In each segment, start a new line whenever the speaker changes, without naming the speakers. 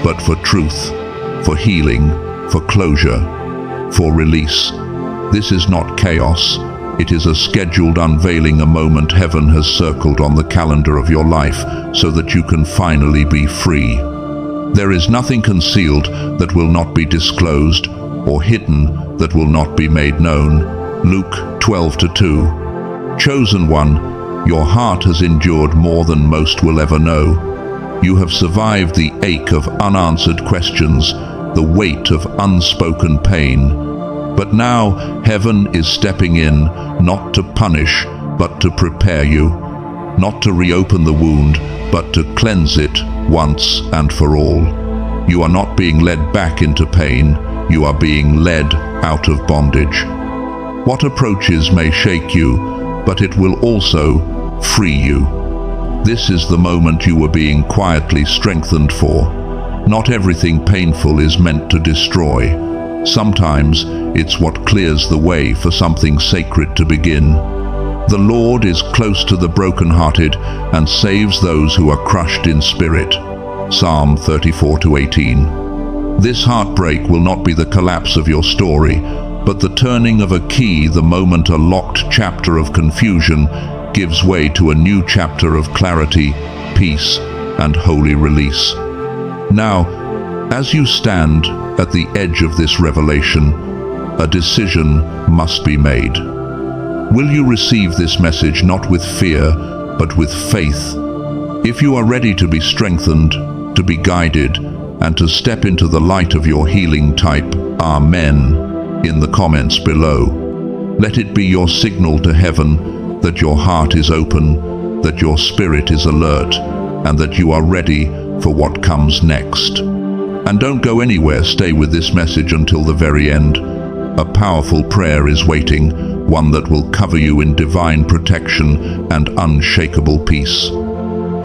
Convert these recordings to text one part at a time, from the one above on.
but for truth, for healing, for closure, for release. This is not chaos. It is a scheduled unveiling, a moment heaven has circled on the calendar of your life so that you can finally be free. There is nothing concealed that will not be disclosed, or hidden that will not be made known. Luke 12:2. Chosen one, your heart has endured more than most will ever know. You have survived the ache of unanswered questions, the weight of unspoken pain. But now heaven is stepping in, not to punish, but to prepare you. Not to reopen the wound, but to cleanse it once and for all. You are not being led back into pain, you are being led out of bondage. What approaches may shake you, but it will also free you. This is the moment you were being quietly strengthened for. Not everything painful is meant to destroy. Sometimes it's what clears the way for something sacred to begin. The Lord is close to the brokenhearted and saves those who are crushed in spirit. Psalm 34:18. This heartbreak will not be the collapse of your story, but the turning of a key the moment a locked chapter of confusion gives way to a new chapter of clarity, peace, and holy release. Now, as you stand at the edge of this revelation, a decision must be made. Will you receive this message not with fear, but with faith? If you are ready to be strengthened, to be guided, and to step into the light of your healing, type Amen in the comments below. Let it be your signal to heaven that your heart is open, that your spirit is alert, and that you are ready for what comes next. And don't go anywhere, stay with this message until the very end. A powerful prayer is waiting, one that will cover you in divine protection and unshakable peace.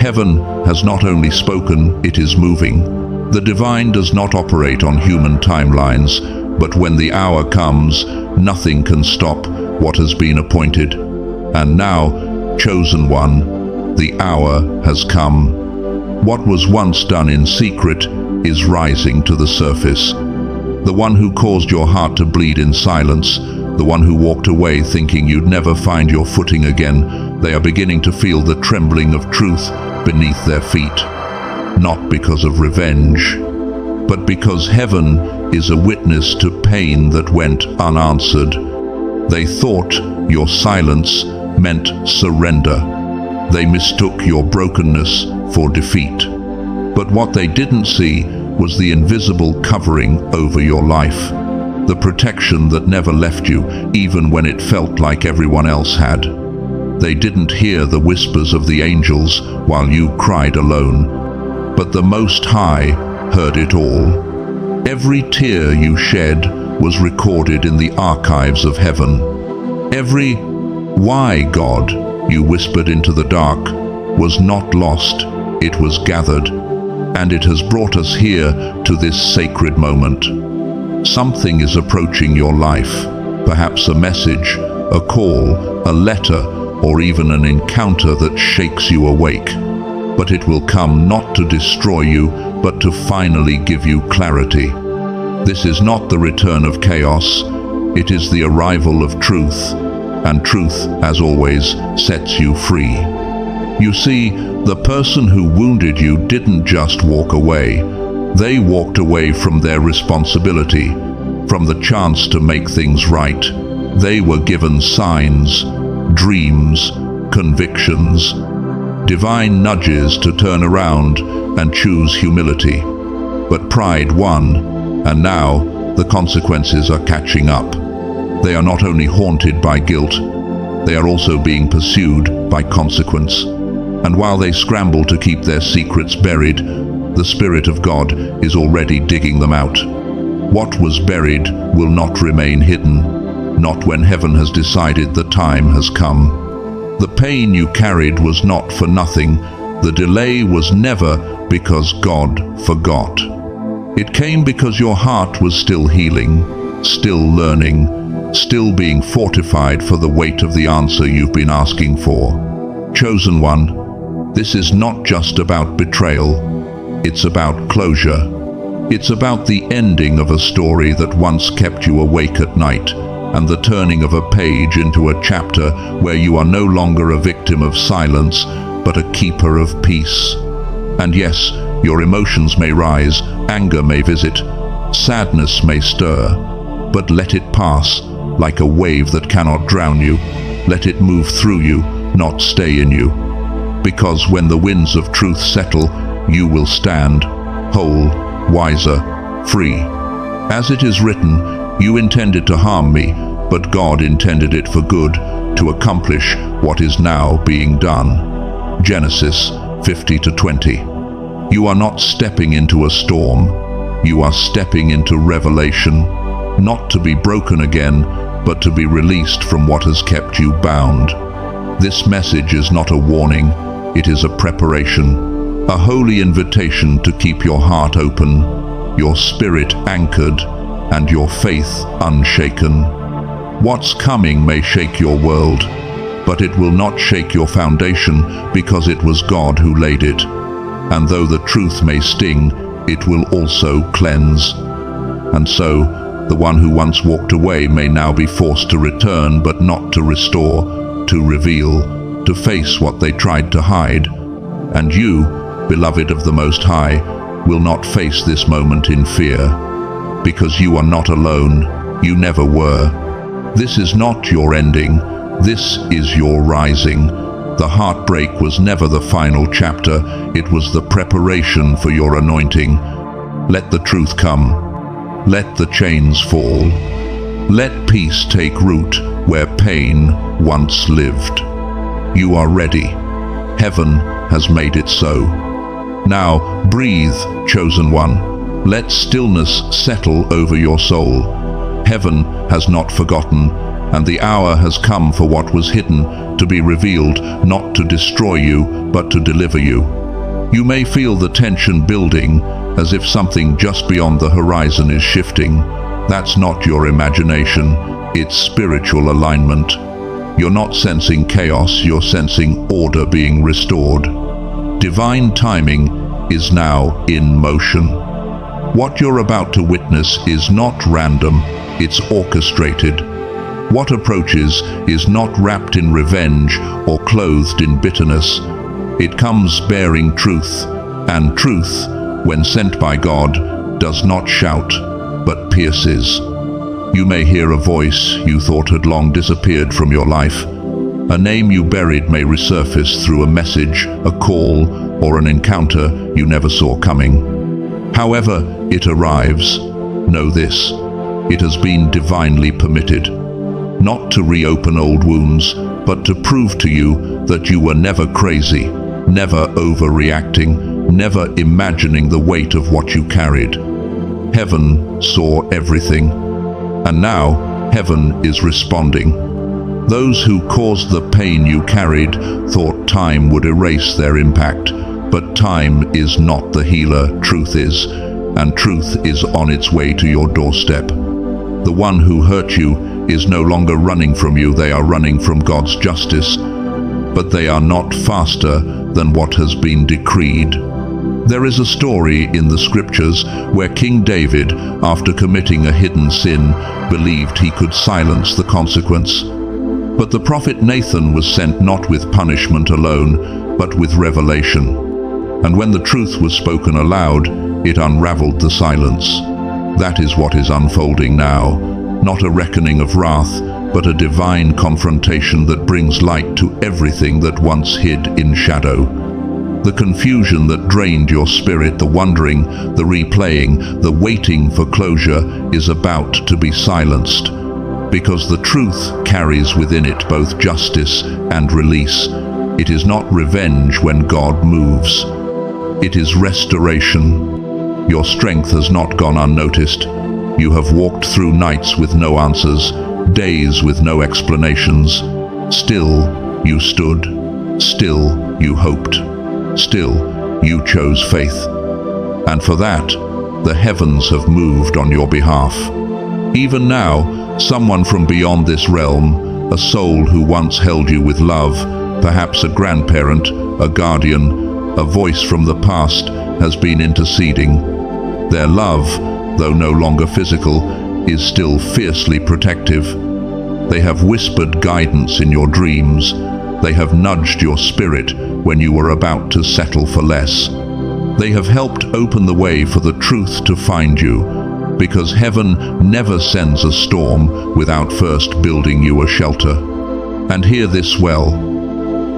Heaven has not only spoken, it is moving. The divine does not operate on human timelines, but when the hour comes, nothing can stop what has been appointed. And now, chosen one, the hour has come. What was once done in secret is rising to the surface. The one who caused your heart to bleed in silence, the one who walked away thinking you'd never find your footing again, they are beginning to feel the trembling of truth beneath their feet. Not because of revenge, but because heaven is a witness to pain that went unanswered. They thought your silence meant surrender. They mistook your brokenness for defeat. But what they didn't see was the invisible covering over your life, the protection that never left you, even when it felt like everyone else had. They didn't hear the whispers of the angels while you cried alone, but the Most High heard it all. Every tear you shed was recorded in the archives of heaven. Every "Why, God?" you whispered into the dark was not lost, it was gathered, and it has brought us here to this sacred moment. Something is approaching your life, perhaps a message, a call, a letter, or even an encounter that shakes you awake. But it will come not to destroy you, but to finally give you clarity. This is not the return of chaos, it is the arrival of truth, and truth, as always, sets you free. You see, the person who wounded you didn't just walk away. They walked away from their responsibility, from the chance to make things right. They were given signs, dreams, convictions, divine nudges to turn around and choose humility. But pride won, and now the consequences are catching up. They are not only haunted by guilt, they are also being pursued by consequence. And while they scramble to keep their secrets buried, the Spirit of God is already digging them out. What was buried will not remain hidden, not when heaven has decided the time has come. The pain you carried was not for nothing. The delay was never because God forgot. It came because your heart was still healing, still learning, still being fortified for the weight of the answer you've been asking for. Chosen one, this is not just about betrayal. It's about closure. It's about the ending of a story that once kept you awake at night, and the turning of a page into a chapter where you are no longer a victim of silence, but a keeper of peace. And yes, your emotions may rise, anger may visit, sadness may stir, but let it pass like a wave that cannot drown you. Let it move through you, not stay in you. Because when the winds of truth settle, you will stand, whole, wiser, free. As it is written, you intended to harm me, but God intended it for good, to accomplish what is now being done. Genesis 50-20. You are not stepping into a storm. You are stepping into revelation, not to be broken again, but to be released from what has kept you bound. This message is not a warning, it is a preparation, a holy invitation to keep your heart open, your spirit anchored, and your faith unshaken. What's coming may shake your world, but it will not shake your foundation, because it was God who laid it. And though the truth may sting, it will also cleanse. And so, the one who once walked away may now be forced to return, but not to restore, to reveal, to face what they tried to hide. And you, beloved of the Most High, will not face this moment in fear, because you are not alone, you never were. This is not your ending, this is your rising. The heartbreak was never the final chapter, it was the preparation for your anointing. Let the truth come, let the chains fall. Let peace take root where pain once lived. You are ready. Heaven has made it so. Now breathe, chosen one. Let stillness settle over your soul. Heaven has not forgotten, and the hour has come for what was hidden to be revealed, not to destroy you, but to deliver you. You may feel the tension building, as if something just beyond the horizon is shifting. That's not your imagination, it's spiritual alignment. You're not sensing chaos, you're sensing order being restored. Divine timing is now in motion. What you're about to witness is not random, it's orchestrated. What approaches is not wrapped in revenge or clothed in bitterness. It comes bearing truth, and truth, when sent by God, does not shout, but pierces. You may hear a voice you thought had long disappeared from your life. A name you buried may resurface through a message, a call, or an encounter you never saw coming. However it arrives, know this: it has been divinely permitted, not to reopen old wounds, but to prove to you that you were never crazy, never overreacting, never imagining the weight of what you carried. Heaven saw everything, and now heaven is responding. Those who caused the pain you carried thought time would erase their impact, but time is not the healer, truth is, and truth is on its way to your doorstep. The one who hurt you is no longer running from you, they are running from God's justice, but they are not faster than what has been decreed. There is a story in the scriptures where King David, after committing a hidden sin, believed he could silence the consequence. But the prophet Nathan was sent not with punishment alone, but with revelation. And when the truth was spoken aloud, it unraveled the silence. That is what is unfolding now, not a reckoning of wrath, but a divine confrontation that brings light to everything that once hid in shadow. The confusion that drained your spirit, the wondering, the replaying, the waiting for closure is about to be silenced, because the truth carries within it both justice and release. It is not revenge when God moves. It is restoration. Your strength has not gone unnoticed. You have walked through nights with no answers, days with no explanations. Still, you stood. Still, you hoped. Still, you chose faith. And for that, the heavens have moved on your behalf. Even now, someone from beyond this realm, a soul who once held you with love, perhaps a grandparent, a guardian, a voice from the past, has been interceding. Their love, though no longer physical, is still fiercely protective. They have whispered guidance in your dreams. They have nudged your spirit when you were about to settle for less. They have helped open the way for the truth to find you, because heaven never sends a storm without first building you a shelter. And hear this well: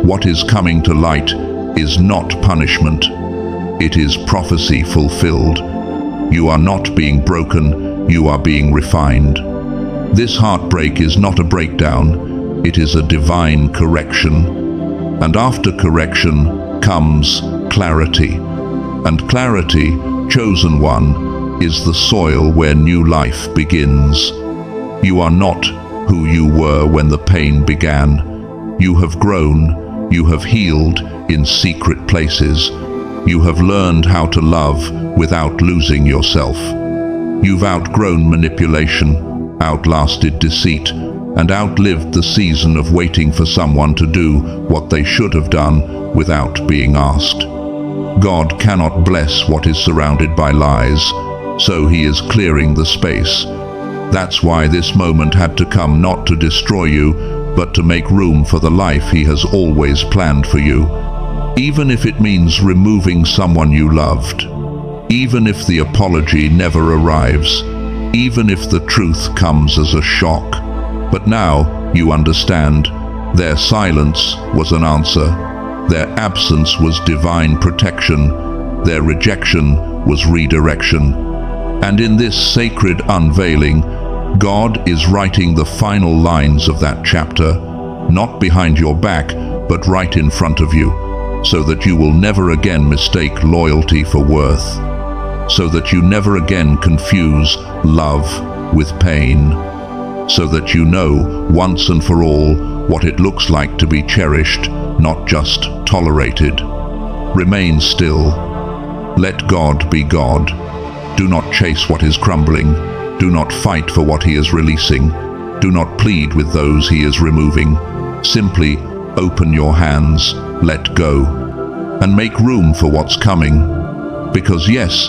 what is coming to light is not punishment. It is prophecy fulfilled. You are not being broken, you are being refined. This heartbreak is not a breakdown, it is a divine correction. And after correction comes clarity. And clarity, chosen one, is the soil where new life begins. You are not who you were when the pain began. You have grown, you have healed in secret places. You have learned how to love without losing yourself. You've outgrown manipulation, outlasted deceit, and outlived the season of waiting for someone to do what they should have done without being asked. God cannot bless what is surrounded by lies, so He is clearing the space. That's why this moment had to come, not to destroy you, but to make room for the life He has always planned for you. Even if it means removing someone you loved, even if the apology never arrives, even if the truth comes as a shock. But now you understand, their silence was an answer, their absence was divine protection, their rejection was redirection. And in this sacred unveiling, God is writing the final lines of that chapter, not behind your back, but right in front of you, so that you will never again mistake loyalty for worth, so that you never again confuse love with pain, so that you know once and for all what it looks like to be cherished, not just tolerated. Remain still. Let God be God. Do not chase what is crumbling. Do not fight for what He is releasing. Do not plead with those He is removing. Simply open your hands, let go, and make room for what's coming. Because yes,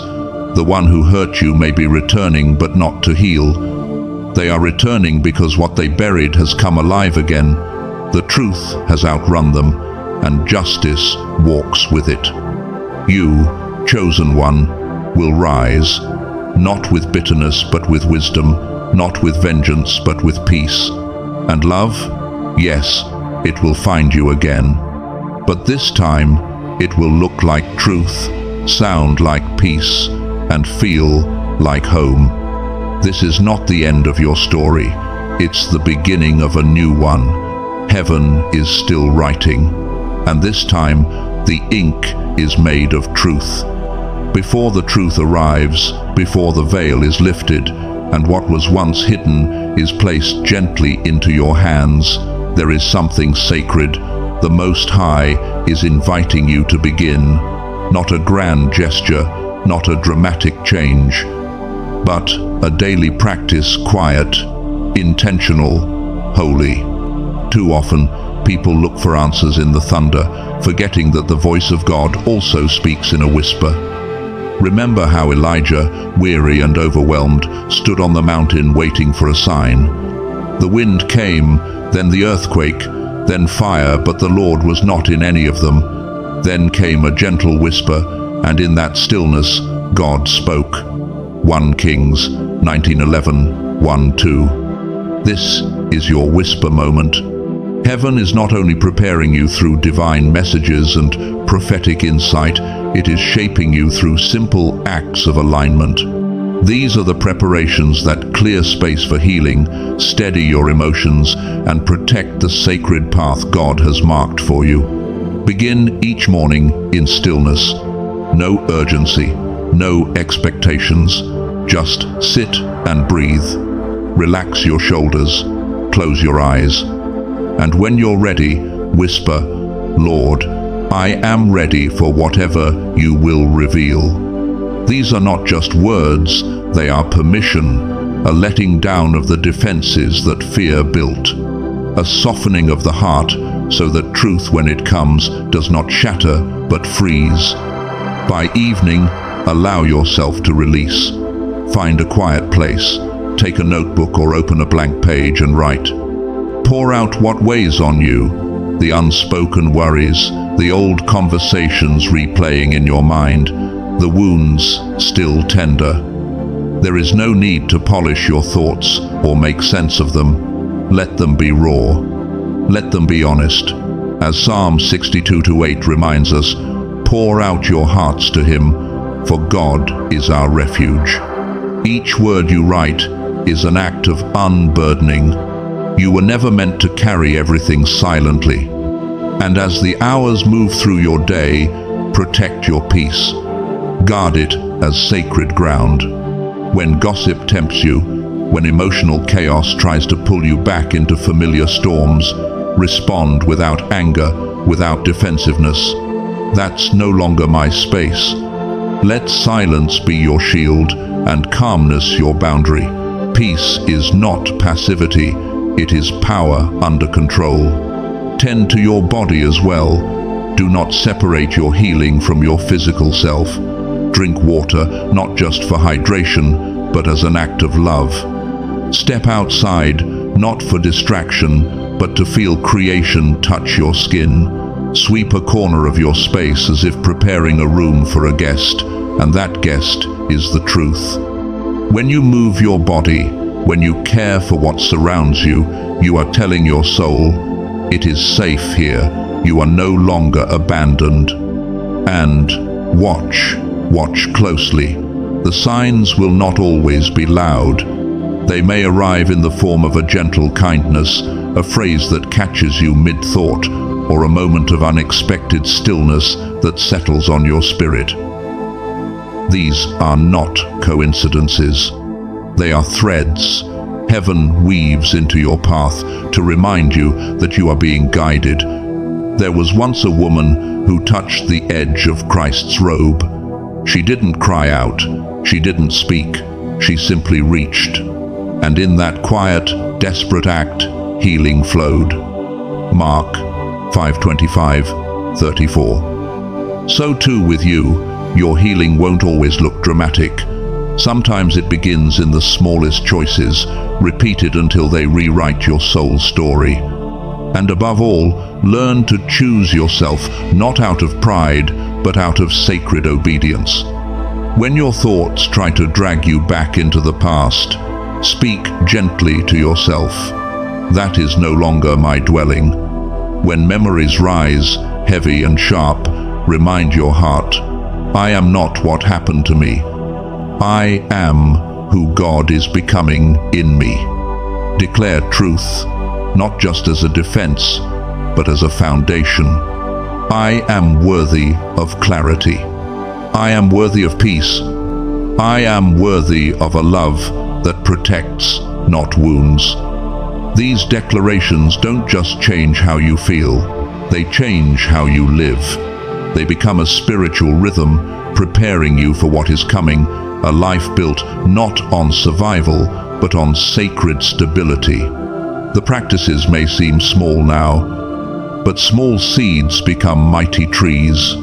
the one who hurt you may be returning, but not to heal. They are returning because what they buried has come alive again. The truth has outrun them, and justice walks with it. You, chosen one, will rise, not with bitterness but with wisdom, not with vengeance but with peace. And love? Yes, it will find you again. But this time, it will look like truth, sound like peace, and feel like home. This is not the end of your story. It's the beginning of a new one. Heaven is still writing, and this time the ink is made of truth. Before the truth arrives, before the veil is lifted, and what was once hidden is placed gently into your hands, there is something sacred. The Most High is inviting you to begin. Not a grand gesture, not a dramatic change, but a daily practice, quiet, intentional, holy. Too often, people look for answers in the thunder, forgetting that the voice of God also speaks in a whisper. Remember how Elijah, weary and overwhelmed, stood on the mountain waiting for a sign. The wind came, then the earthquake, then fire, but the Lord was not in any of them. Then came a gentle whisper, and in that stillness, God spoke. 1 Kings 19:11, 1-2. This is your whisper moment. Heaven is not only preparing you through divine messages and prophetic insight, it is shaping you through simple acts of alignment. These are the preparations that clear space for healing, steady your emotions, and protect the sacred path God has marked for you. Begin each morning in stillness. No urgency, no expectations. Just sit and breathe. Relax your shoulders. Close your eyes. And when you're ready, whisper, Lord, I am ready for whatever you will reveal. These are not just words, they are permission, a letting down of the defenses that fear built, a softening of the heart so that truth, when it comes, does not shatter but freeze. By evening, Allow yourself to release. Find a quiet place, take a notebook or open a blank page and write. Pour out what weighs on you, the unspoken worries, the old conversations replaying in your mind, the wounds still tender. There is no need to polish your thoughts or make sense of them. Let them be raw. Let them be honest. As Psalm 62:8 reminds us, pour out your hearts to Him, for God is our refuge. Each word you write is an act of unburdening. You were never meant to carry everything silently. And as the hours move through your day, protect your peace. Guard it as sacred ground. When gossip tempts you, when emotional chaos tries to pull you back into familiar storms, respond without anger, without defensiveness. That's no longer my space. Let silence be your shield and calmness your boundary. Peace is not passivity, it is power under control. Tend to your body as well. Do not separate your healing from your physical self. Drink water not just for hydration, but as an act of love. Step outside, not for distraction, but to feel creation touch your skin. Sweep a corner of your space as if preparing a room for a guest, and that guest is the truth. When you move your body, when you care for what surrounds you, you are telling your soul, it is safe here, you are no longer abandoned. And watch closely. The signs will not always be loud. They may arrive in the form of a gentle kindness, a phrase that catches you mid-thought, or a moment of unexpected stillness that settles on your spirit. These are not coincidences. They are threads. Heaven weaves into your path to remind you that you are being guided. There was once a woman who touched the edge of Christ's robe. She didn't cry out. She didn't speak. She simply reached. And in that quiet, desperate act, healing flowed. Mark 5:25-34. So too with you, your healing won't always look dramatic. Sometimes it begins in the smallest choices, repeated until they rewrite your soul's story. And above all, learn to choose yourself, not out of pride, but out of sacred obedience. When your thoughts try to drag you back into the past, speak gently to yourself. That is no longer my dwelling. When memories rise, heavy and sharp, remind your heart, I am not what happened to me. I am who God is becoming in me. Declare truth, not just as a defense, but as a foundation. I am worthy of clarity. I am worthy of peace. I am worthy of a love that protects, not wounds. These declarations don't just change how you feel, they change how you live. They become a spiritual rhythm, preparing you for what is coming, a life built not on survival, but on sacred stability. The practices may seem small now, but small seeds become mighty trees.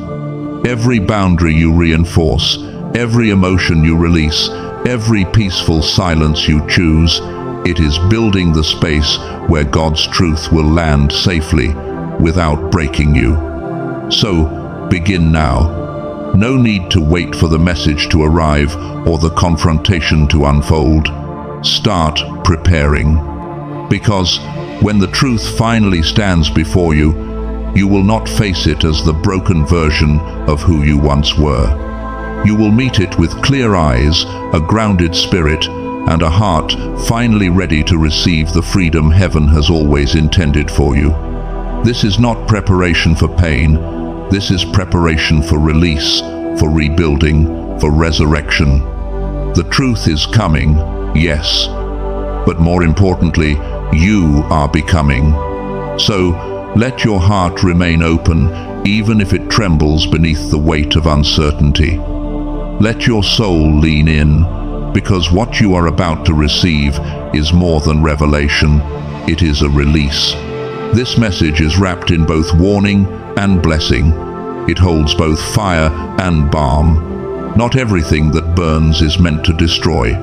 Every boundary you reinforce, every emotion you release, every peaceful silence you choose, it is building the space where God's truth will land safely without breaking you. So, begin now. No need to wait for the message to arrive or the confrontation to unfold. Start preparing. Because when the truth finally stands before you, you will not face it as the broken version of who you once were. You will meet it with clear eyes, a grounded spirit, and a heart finally ready to receive the freedom heaven has always intended for you. This is not preparation for pain. This is preparation for release, for rebuilding, for resurrection. The truth is coming, yes, but more importantly, you are becoming. So let your heart remain open, even if it trembles beneath the weight of uncertainty. Let your soul lean in, because what you are about to receive is more than revelation, it is a release. This message is wrapped in both warning and blessing. It holds both fire and balm. Not everything that burns is meant to destroy.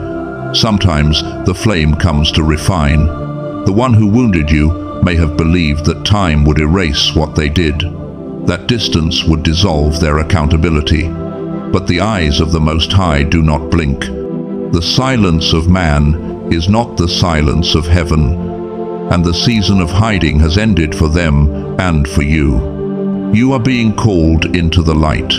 Sometimes the flame comes to refine. The one who wounded you may have believed that time would erase what they did, that distance would dissolve their accountability. But the eyes of the Most High do not blink. The silence of man is not the silence of heaven, and the season of hiding has ended for them and for you. You are being called into the light.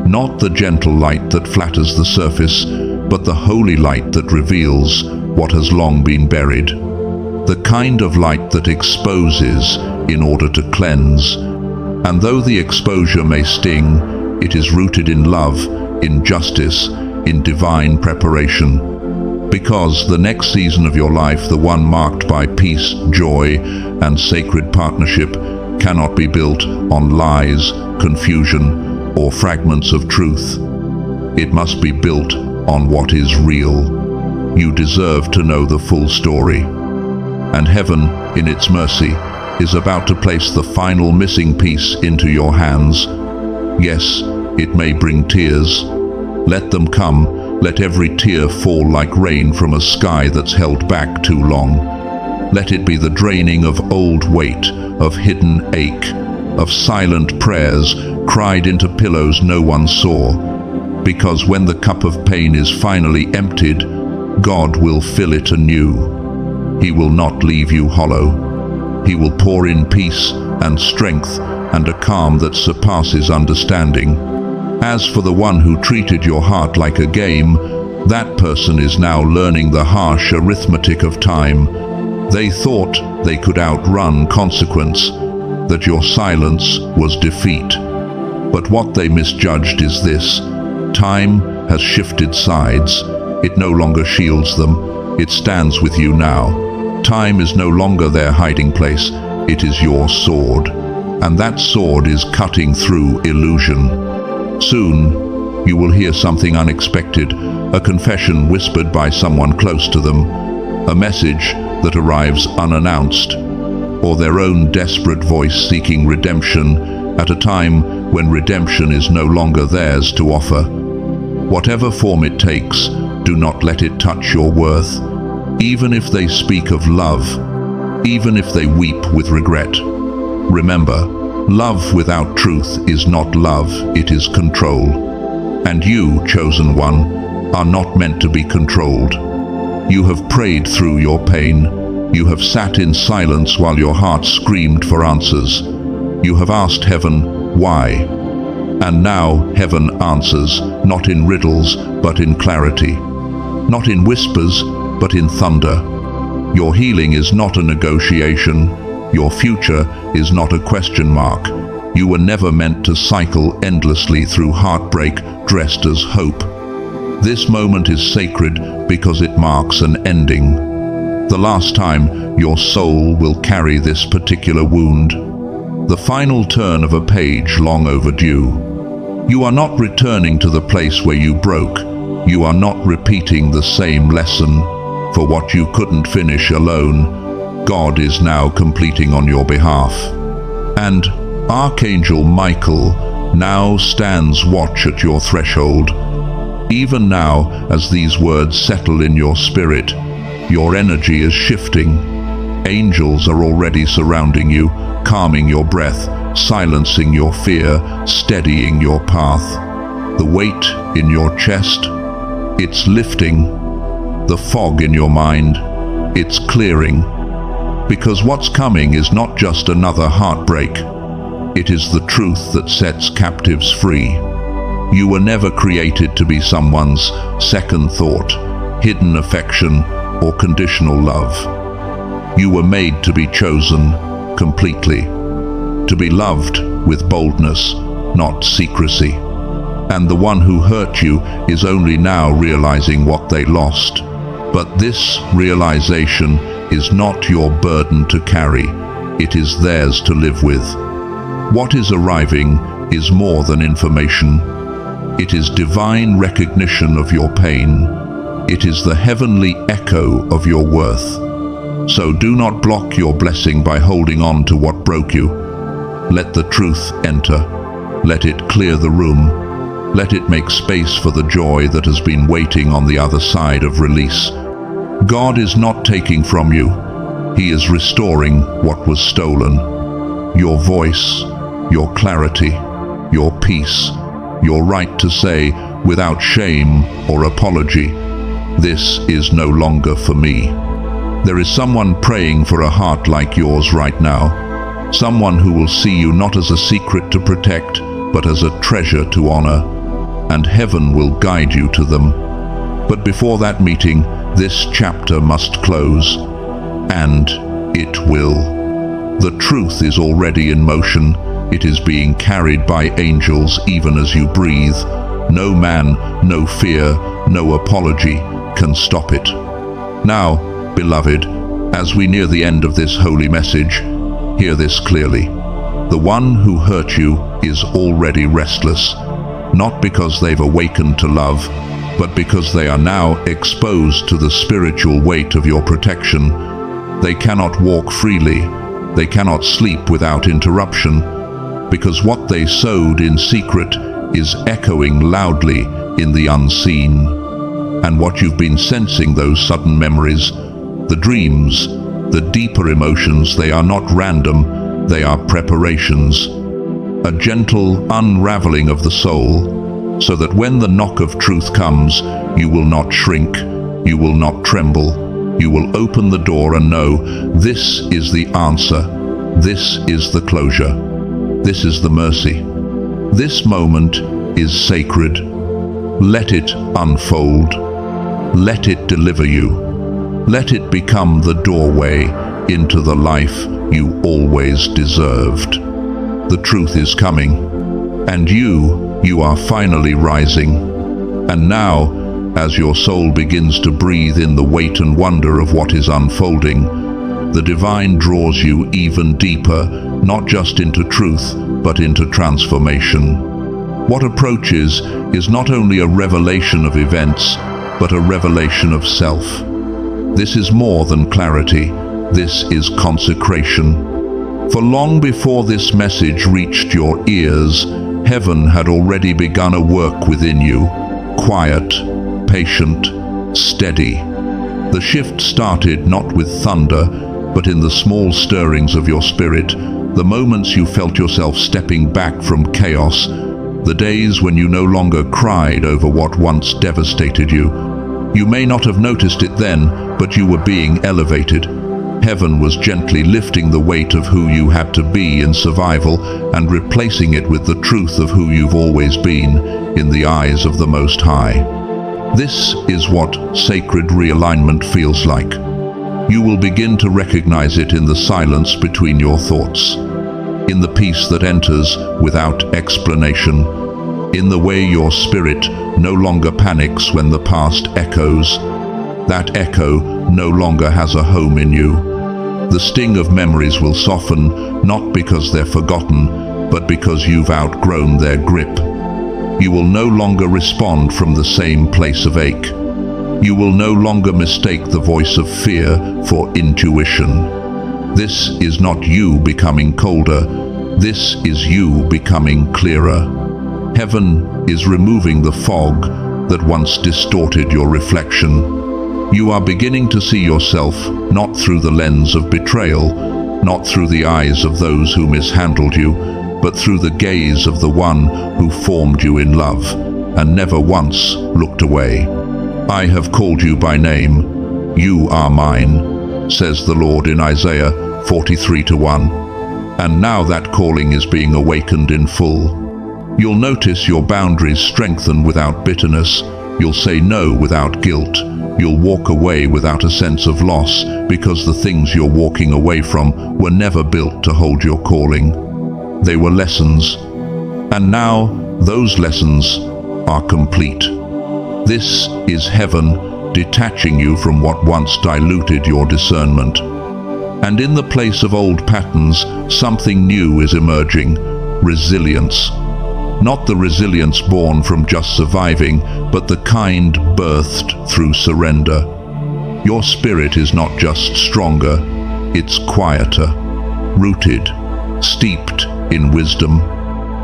Not the gentle light that flatters the surface, but the holy light that reveals what has long been buried. The kind of light that exposes in order to cleanse. And though the exposure may sting, it is rooted in love, in justice, in divine preparation. Because the next season of your life, the one marked by peace, joy, and sacred partnership, cannot be built on lies, confusion, or fragments of truth. It must be built on what is real. You deserve to know the full story. And heaven, in its mercy, is about to place the final missing piece into your hands. Yes, it may bring tears. Let them come. Let every tear fall like rain from a sky that's held back too long. Let it be the draining of old weight, of hidden ache, of silent prayers cried into pillows no one saw. Because when the cup of pain is finally emptied, God will fill it anew. He will not leave you hollow. He will pour in peace and strength and a calm that surpasses understanding. As for the one who treated your heart like a game, that person is now learning the harsh arithmetic of time. They thought they could outrun consequence, that your silence was defeat. But what they misjudged is this: time has shifted sides. It no longer shields them. It stands with you now. Time is no longer their hiding place. It is your sword. And that sword is cutting through illusion. Soon, you will hear something unexpected, a confession whispered by someone close to them, a message that arrives unannounced, or their own desperate voice seeking redemption at a time when redemption is no longer theirs to offer. Whatever form it takes, do not let it touch your worth, even if they speak of love, even if they weep with regret. Remember, love without truth is not love, it is control. And you, chosen one, are not meant to be controlled. You have prayed through your pain. You have sat in silence while your heart screamed for answers. You have asked heaven, why? And now heaven answers, not in riddles, but in clarity. Not in whispers, but in thunder. Your healing is not a negotiation. Your future is not a question mark. You were never meant to cycle endlessly through heartbreak dressed as hope. This moment is sacred because it marks an ending. The last time your soul will carry this particular wound. The final turn of a page long overdue. You are not returning to the place where you broke. You are not repeating the same lesson. For what you couldn't finish alone, God is now completing on your behalf. And Archangel Michael now stands watch at your threshold. Even now, as these words settle in your spirit, your energy is shifting. Angels are already surrounding you, calming your breath, silencing your fear, steadying your path. The weight in your chest, it's lifting. The fog in your mind, it's clearing. Because what's coming is not just another heartbreak. It is the truth that sets captives free. You were never created to be someone's second thought, hidden affection, or conditional love. You were made to be chosen completely, to be loved with boldness, not secrecy. And the one who hurt you is only now realizing what they lost. But this realization is not your burden to carry. It is theirs to live with. What is arriving is more than information. It is divine recognition of your pain. It is the heavenly echo of your worth. So do not block your blessing by holding on to what broke you. Let the truth enter. Let it clear the room. Let it make space for the joy that has been waiting on the other side of release. God is not taking from you. He is restoring what was stolen. Your voice, your clarity, your peace, your right to say, without shame or apology, "This is no longer for me." There is someone praying for a heart like yours right now. Someone who will see you not as a secret to protect, but as a treasure to honor. And heaven will guide you to them. But before that meeting, this chapter must close. And it will. The truth is already in motion. It is being carried by angels even as you breathe. No man, no fear, no apology can stop it. Now, beloved, as we near the end of this holy message, hear this clearly. The one who hurt you is already restless, not because they've awakened to love, but because they are now exposed to the spiritual weight of your protection. They cannot walk freely. They cannot sleep without interruption, because what they sowed in secret is echoing loudly in the unseen. And what you've been sensing, those sudden memories, the dreams, the deeper emotions, they are not random, they are preparations. A gentle unraveling of the soul, so that when the knock of truth comes, you will not shrink, you will not tremble, you will open the door and know, this is the answer, this is the closure, this is the mercy. This moment is sacred. Let it unfold. Let it deliver you. Let it become the doorway into the life you always deserved. The truth is coming, and you are finally rising. And now, as your soul begins to breathe in the weight and wonder of what is unfolding, the divine draws you even deeper, not just into truth, but into transformation. What approaches is not only a revelation of events, but a revelation of self. This is more than clarity, this is consecration. For long before this message reached your ears, heaven had already begun a work within you, quiet, patient, steady. The shift started not with thunder, but in the small stirrings of your spirit, the moments you felt yourself stepping back from chaos, the days when you no longer cried over what once devastated you. You may not have noticed it then, but you were being elevated. Heaven was gently lifting the weight of who you had to be in survival and replacing it with the truth of who you've always been in the eyes of the Most High. This is what sacred realignment feels like. You will begin to recognize it in the silence between your thoughts, in the peace that enters without explanation, in the way your spirit no longer panics when the past echoes. That echo no longer has a home in you. The sting of memories will soften, not because they're forgotten, but because you've outgrown their grip. You will no longer respond from the same place of ache. You will no longer mistake the voice of fear for intuition. This is not you becoming colder. This is you becoming clearer. Heaven is removing the fog that once distorted your reflection. You are beginning to see yourself not through the lens of betrayal, not through the eyes of those who mishandled you, but through the gaze of the one who formed you in love and never once looked away. I have called you by name. You are mine, says the Lord in Isaiah 43:1. And now that calling is being awakened in full. You'll notice your boundaries strengthen without bitterness. You'll say no without guilt. You'll walk away without a sense of loss, because the things you're walking away from were never built to hold your calling. They were lessons, and now those lessons are complete. This is heaven detaching you from what once diluted your discernment. And in the place of old patterns, something new is emerging: resilience. Not the resilience born from just surviving, but the kind birthed through surrender. Your spirit is not just stronger, it's quieter, rooted, steeped in wisdom.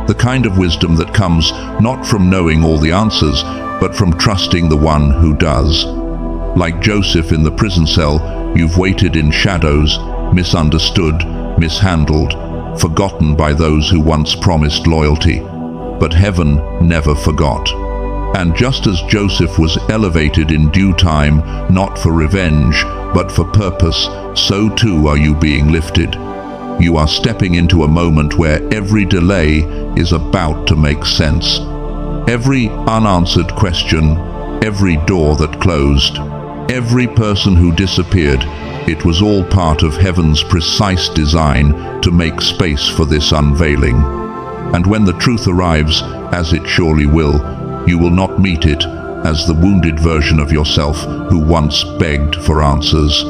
The kind of wisdom that comes not from knowing all the answers, but from trusting the one who does. Like Joseph in the prison cell, you've waited in shadows, misunderstood, mishandled, forgotten by those who once promised loyalty. But heaven never forgot. And just as Joseph was elevated in due time, not for revenge, but for purpose, so too are you being lifted. You are stepping into a moment where every delay is about to make sense. Every unanswered question, every door that closed, every person who disappeared, it was all part of heaven's precise design to make space for this unveiling. And when the truth arrives, as it surely will, you will not meet it as the wounded version of yourself who once begged for answers.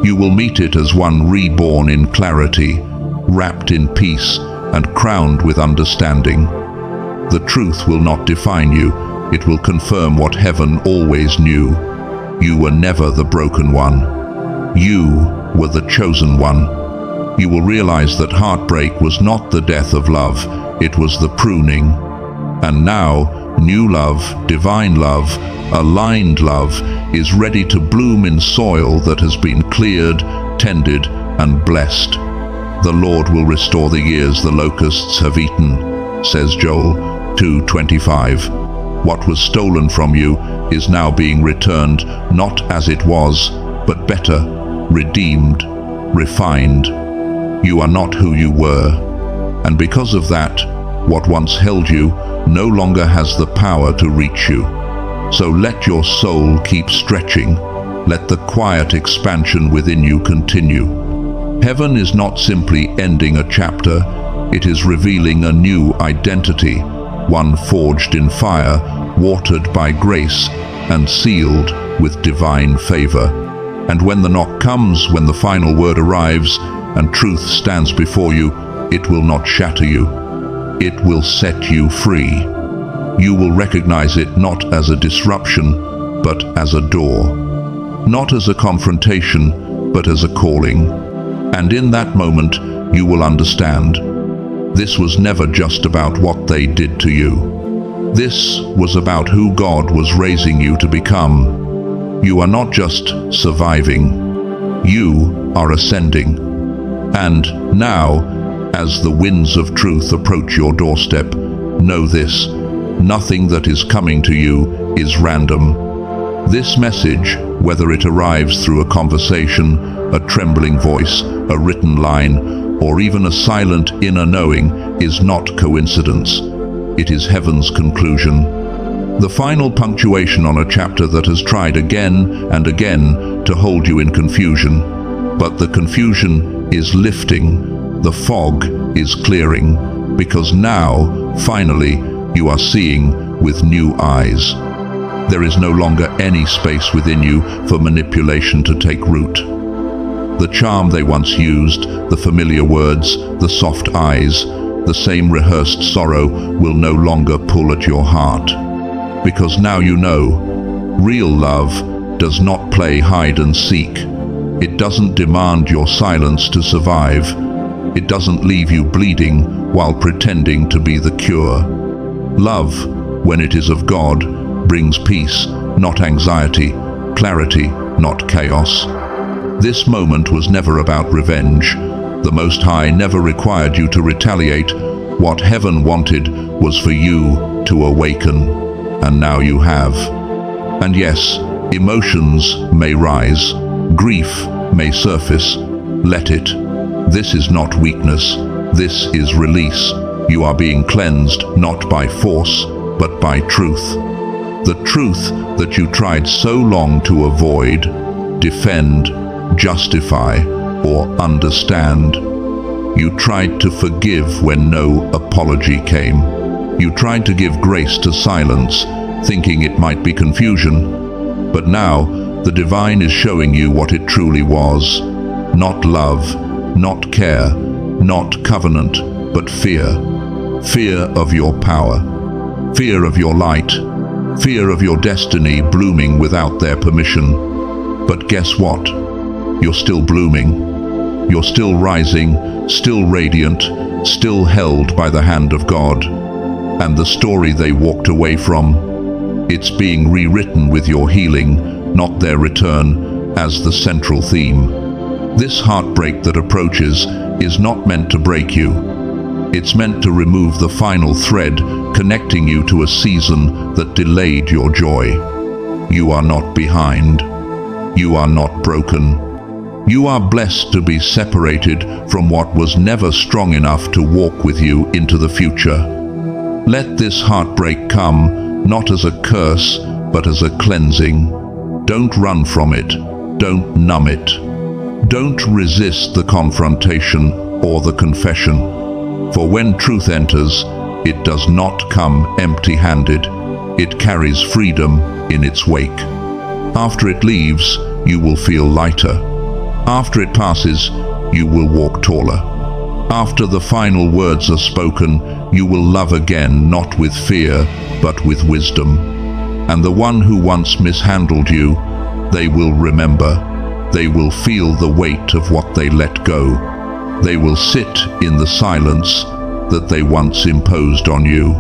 You will meet it as one reborn in clarity, wrapped in peace, and crowned with understanding. The truth will not define you, it will confirm what heaven always knew. You were never the broken one. You were the chosen one. You will realize that heartbreak was not the death of love, it was the pruning. And now, new love, divine love, aligned love is ready to bloom in soil that has been cleared, tended, and blessed. The Lord will restore the years the locusts have eaten, says Joel 2:25. What was stolen from you is now being returned, not as it was, but better, redeemed, refined. You are not who you were. And because of that, what once held you no longer has the power to reach you. So let your soul keep stretching. Let the quiet expansion within you continue. Heaven is not simply ending a chapter, it is revealing a new identity, one forged in fire, watered by grace, and sealed with divine favor. And when the knock comes, when the final word arrives, and truth stands before you, it will not shatter you. It will set you free. You will recognize it not as a disruption, but as a door. Not as a confrontation, but as a calling. And in that moment, you will understand. This was never just about what they did to you. This was about who God was raising you to become. You are not just surviving. You are ascending. And now, as the winds of truth approach your doorstep, know this: nothing that is coming to you is random. This message, whether it arrives through a conversation, a trembling voice, a written line, or even a silent inner knowing, is not coincidence. It is heaven's conclusion. The final punctuation on a chapter that has tried again and again to hold you in confusion. But the confusion is lifting, the fog is clearing, because now, finally, you are seeing with new eyes. There is no longer any space within you for manipulation to take root. The charm they once used, the familiar words, the soft eyes, the same rehearsed sorrow will no longer pull at your heart. Because now you know, real love does not play hide and seek. It doesn't demand your silence to survive. It doesn't leave you bleeding while pretending to be the cure. Love, when it is of God, brings peace, not anxiety, clarity, not chaos. This moment was never about revenge. The Most High never required you to retaliate. What heaven wanted was for you to awaken, and now you have. And yes, emotions may rise, grief may surface. Let it. This is not weakness, this is release. You are being cleansed not by force, but by truth. The truth that you tried so long to avoid, defend, justify, or understand. You tried to forgive when no apology came. You tried to give grace to silence, thinking it might be confusion. But now, the divine is showing you what it truly was. Not love, not care, not covenant, but fear. Fear of your power. Fear of your light. Fear of your destiny blooming without their permission. But guess what? You're still blooming. You're still rising, still radiant, still held by the hand of God. And the story they walked away from, it's being rewritten with your healing, not their return, as the central theme. This heartbreak that approaches is not meant to break you. It's meant to remove the final thread connecting you to a season that delayed your joy. You are not behind. You are not broken. You are blessed to be separated from what was never strong enough to walk with you into the future. Let this heartbreak come not as a curse, but as a cleansing. Don't run from it. Don't numb it. Don't resist the confrontation or the confession. For when truth enters, it does not come empty-handed. It carries freedom in its wake. After it leaves, you will feel lighter. After it passes, you will walk taller. After the final words are spoken, you will love again, not with fear, but with wisdom. And the one who once mishandled you, they will remember. They will feel the weight of what they let go. They will sit in the silence that they once imposed on you.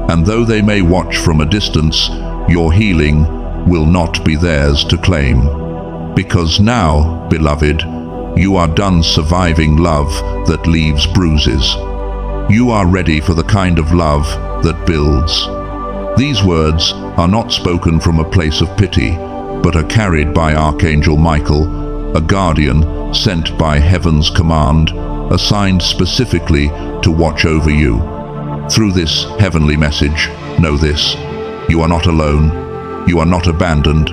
And though they may watch from a distance, your healing will not be theirs to claim. Because now, beloved, you are done surviving love that leaves bruises. You are ready for the kind of love that builds. These words are not spoken from a place of pity, but are carried by Archangel Michael, a guardian sent by heaven's command, assigned specifically to watch over you. Through this heavenly message, know this: you are not alone, you are not abandoned,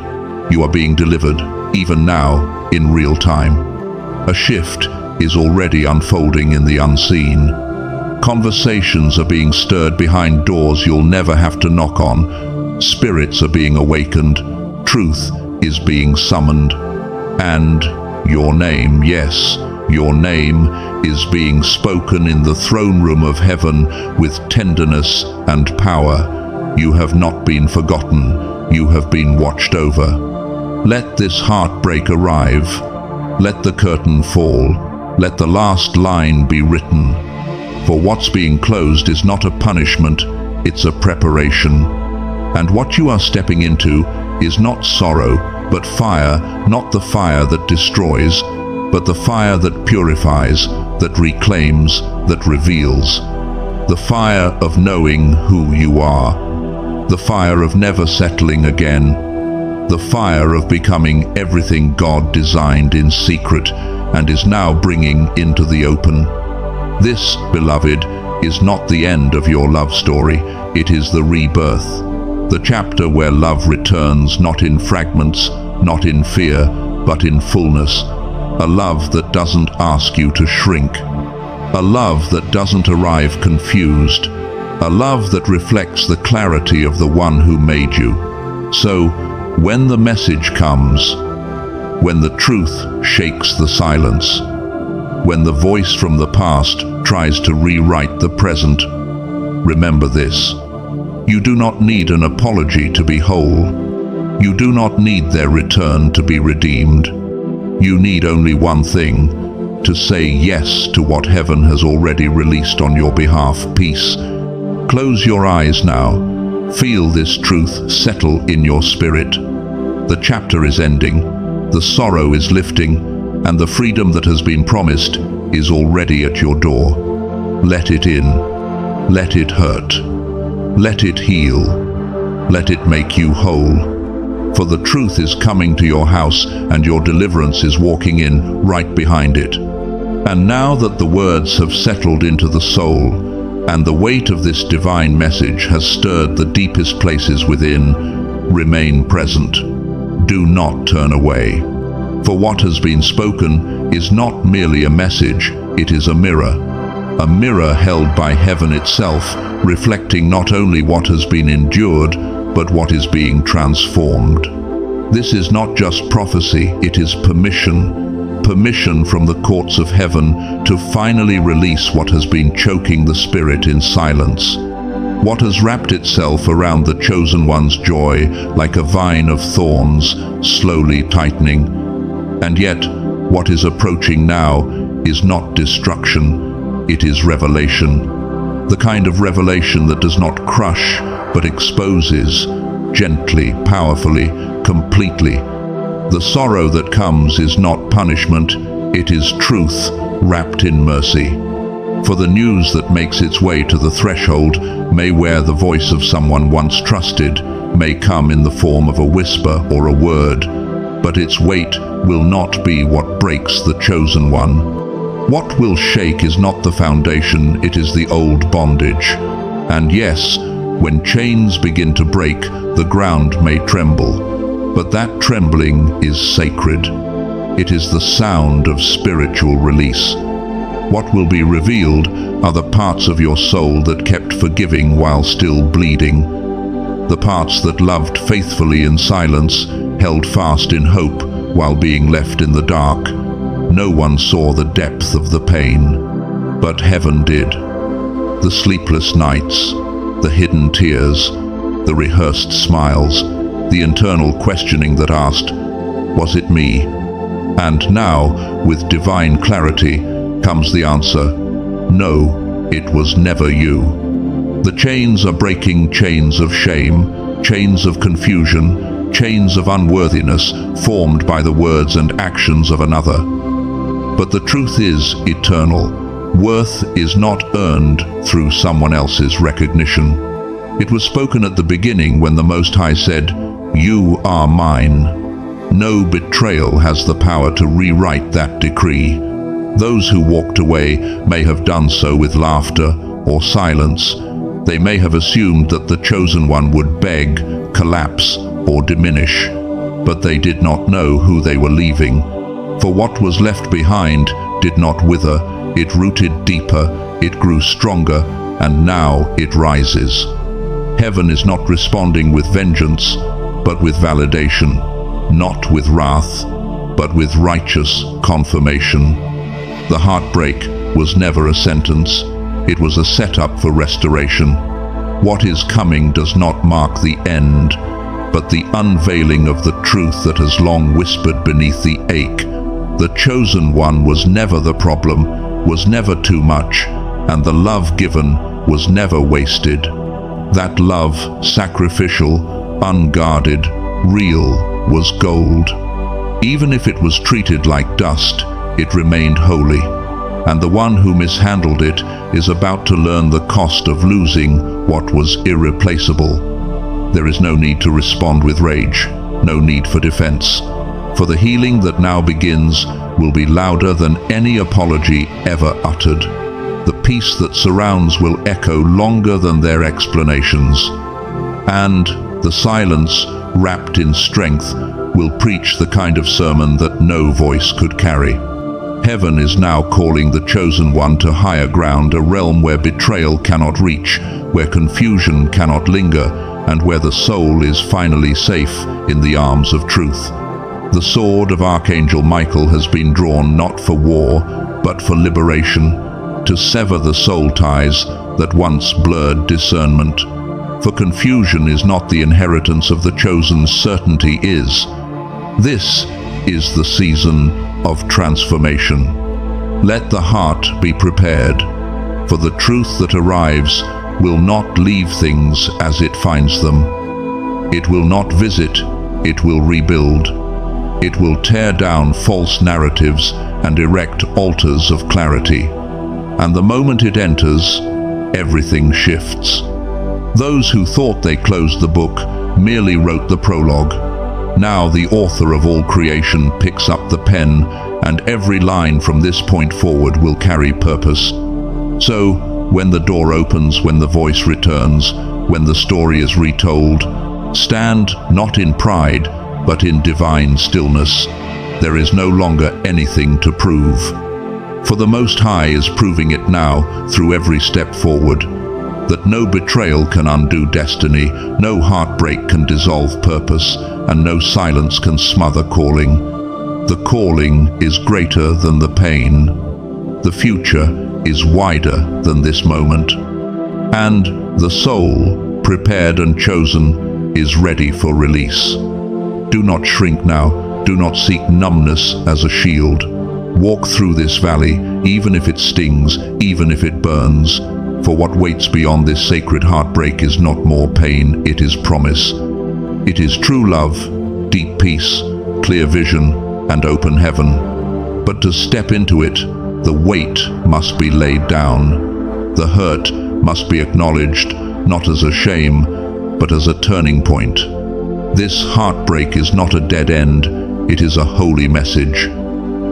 you are being delivered, even now, in real time. A shift is already unfolding in the unseen. Conversations are being stirred behind doors you'll never have to knock on. Spirits are being awakened. Truth is being summoned. And your name, yes, your name is being spoken in the throne room of heaven with tenderness and power. You have not been forgotten. You have been watched over. Let this heartbreak arrive. Let the curtain fall. Let the last line be written. For what's being closed is not a punishment, it's a preparation. And what you are stepping into is not sorrow, but fire, not the fire that destroys, but the fire that purifies, that reclaims, that reveals. The fire of knowing who you are. The fire of never settling again. The fire of becoming everything God designed in secret and is now bringing into the open. This, beloved, is not the end of your love story. It is the rebirth. The chapter where love returns, not in fragments, not in fear, but in fullness. A love that doesn't ask you to shrink. A love that doesn't arrive confused. A love that reflects the clarity of the one who made you. So, when the message comes, when the truth shakes the silence, when the voice from the past tries to rewrite the present, remember this: you do not need an apology to be whole. You do not need their return to be redeemed. You need only one thing: to say yes to what heaven has already released on your behalf. Peace. Close your eyes now. Feel this truth settle in your spirit. The chapter is ending, the sorrow is lifting, and the freedom that has been promised is already at your door. Let it in. Let it hurt. Let it heal. Let it make you whole. For the truth is coming to your house, and your deliverance is walking in right behind it. And now that the words have settled into the soul, and the weight of this divine message has stirred the deepest places within, remain present. Do not turn away. For what has been spoken is not merely a message, it is a mirror held by heaven itself, reflecting not only what has been endured, but what is being transformed. This is not just prophecy, it is permission from the courts of heaven to finally release what has been choking the spirit in silence. What has wrapped itself around the chosen one's joy like a vine of thorns, slowly tightening. And yet, what is approaching now is not destruction, it is revelation. The kind of revelation that does not crush, but exposes, gently, powerfully, completely. The sorrow that comes is not punishment, it is truth wrapped in mercy. For the news that makes its way to the threshold may wear the voice of someone once trusted, may come in the form of a whisper or a word, but its weight will not be what breaks the chosen one. What will shake is not the foundation, it is the old bondage. And yes, when chains begin to break, the ground may tremble, but that trembling is sacred. It is the sound of spiritual release. What will be revealed are the parts of your soul that kept forgiving while still bleeding, the parts that loved faithfully in silence, held fast in hope while being left in the dark. No one saw the depth of the pain, but heaven did. The sleepless nights, the hidden tears, the rehearsed smiles, the internal questioning that asked, "Was it me?" And now, with divine clarity, comes the answer, "No, it was never you." The chains are breaking, chains of shame, chains of confusion, chains of unworthiness formed by the words and actions of another. But the truth is eternal. Worth is not earned through someone else's recognition. It was spoken at the beginning when the Most High said, "You are mine." No betrayal has the power to rewrite that decree. Those who walked away may have done so with laughter or silence. They may have assumed that the chosen one would beg, collapse, or diminish, but they did not know who they were leaving. For what was left behind did not wither, it rooted deeper, it grew stronger, and now it rises. Heaven is not responding with vengeance, but with validation, not with wrath, but with righteous confirmation. The heartbreak was never a sentence, it was a setup for restoration. What is coming does not mark the end, but the unveiling of the truth that has long whispered beneath the ache. The chosen one was never the problem, was never too much, and the love given was never wasted. That love, sacrificial, unguarded, real, was gold. Even if it was treated like dust, it remained holy, and the one who mishandled it is about to learn the cost of losing what was irreplaceable. There is no need to respond with rage, no need for defense, for the healing that now begins will be louder than any apology ever uttered. The peace that surrounds will echo longer than their explanations, and the silence, wrapped in strength, will preach the kind of sermon that no voice could carry. Heaven is now calling the chosen one to higher ground, a realm where betrayal cannot reach, where confusion cannot linger, and where the soul is finally safe in the arms of truth. The sword of Archangel Michael has been drawn not for war, but for liberation, to sever the soul ties that once blurred discernment. For confusion is not the inheritance of the chosen, certainty is. This is the season of transformation. Let the heart be prepared, for the truth that arrives will not leave things as it finds them. It will not visit, it will rebuild. It will tear down false narratives and erect altars of clarity. And the moment it enters, everything shifts. Those who thought they closed the book merely wrote the prologue. Now the author of all creation picks up the pen, and every line from this point forward will carry purpose. So, when the door opens, when the voice returns, when the story is retold, stand not in pride, but in divine stillness. There is no longer anything to prove. For the Most High is proving it now through every step forward, that no betrayal can undo destiny, no heartbreak can dissolve purpose, and no silence can smother calling. The calling is greater than the pain. The future is wider than this moment. And the soul, prepared and chosen, is ready for release. Do not shrink now. Do not seek numbness as a shield. Walk through this valley, even if it stings, even if it burns. For what waits beyond this sacred heartbreak is not more pain, it is promise. It is true love, deep peace, clear vision, and open heaven. But to step into it, the weight must be laid down. The hurt must be acknowledged, not as a shame, but as a turning point. This heartbreak is not a dead end, it is a holy message.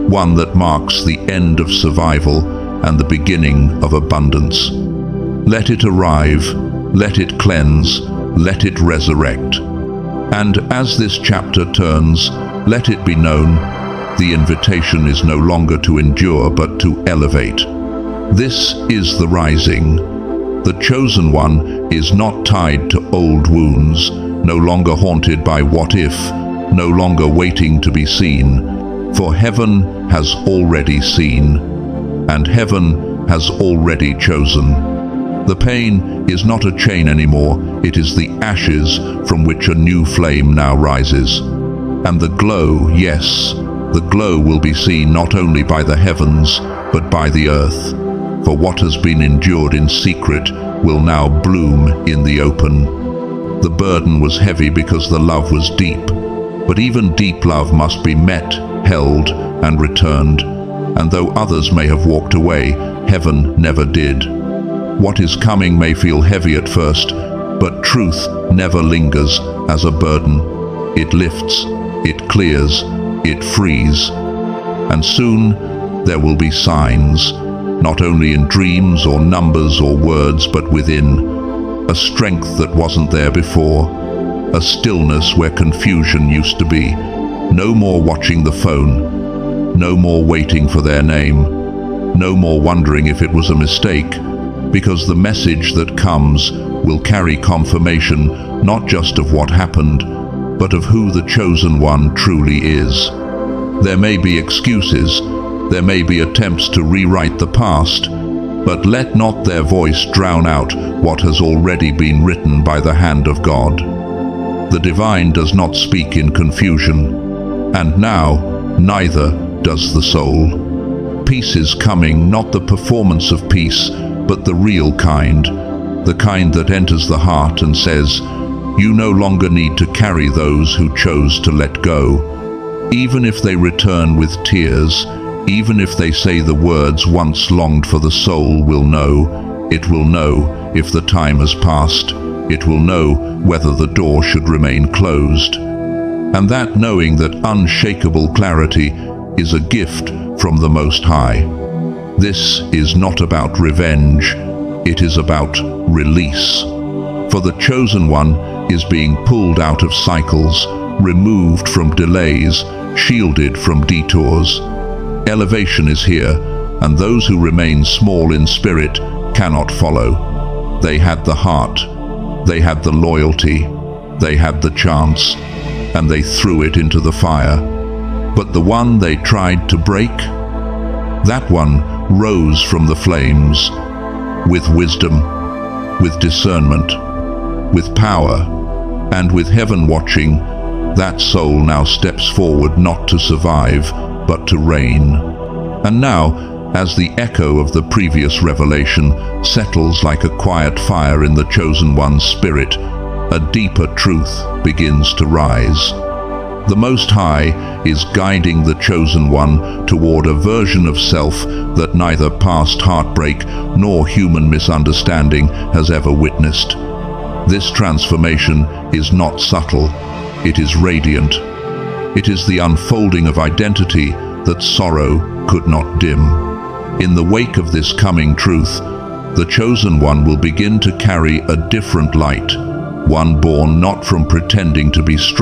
One that marks the end of survival and the beginning of abundance. Let it arrive, let it cleanse, let it resurrect. And as this chapter turns, let it be known, the invitation is no longer to endure but to elevate. This is the rising. The chosen one is not tied to old wounds, no longer haunted by what if, no longer waiting to be seen. For heaven has already seen, and heaven has already chosen. The pain is not a chain anymore, it is the ashes from which a new flame now rises. And the glow, yes, the glow will be seen not only by the heavens, but by the earth. For what has been endured in secret will now bloom in the open. The burden was heavy because the love was deep, but even deep love must be met, held, and returned. And though others may have walked away, heaven never did. What is coming may feel heavy at first, but truth never lingers as a burden. It lifts, it clears, it frees. And soon there will be signs, not only in dreams or numbers or words, but within. A strength that wasn't there before, a stillness where confusion used to be. No more watching the phone, no more waiting for their name, no more wondering if it was a mistake, because the message that comes will carry confirmation not just of what happened, but of who the chosen one truly is. There may be excuses, there may be attempts to rewrite the past, but let not their voice drown out what has already been written by the hand of God. The divine does not speak in confusion, and now neither does the soul. Peace is coming, not the performance of peace, but the real kind, the kind that enters the heart and says, you no longer need to carry those who chose to let go. Even if they return with tears, even if they say the words once longed for, the soul will know. It will know if the time has passed. It will know whether the door should remain closed. And that knowing, that unshakable clarity, is a gift from the Most High. This is not about revenge, it is about release. For the chosen one is being pulled out of cycles, removed from delays, shielded from detours. Elevation is here, and those who remain small in spirit cannot follow. They had the heart, they had the loyalty, they had the chance, and they threw it into the fire. But the one they tried to break, that one rose from the flames, with wisdom, with discernment, with power, and with heaven watching. That soul now steps forward, not to survive, but to reign. And now, as the echo of the previous revelation settles like a quiet fire in the chosen one's spirit, a deeper truth begins to rise. The Most High is guiding the chosen one toward a version of self that neither past heartbreak nor human misunderstanding has ever witnessed. This transformation is not subtle, it is radiant. It is the unfolding of identity that sorrow could not dim. In the wake of this coming truth, the chosen one will begin to carry a different light, one born not from pretending to be strong,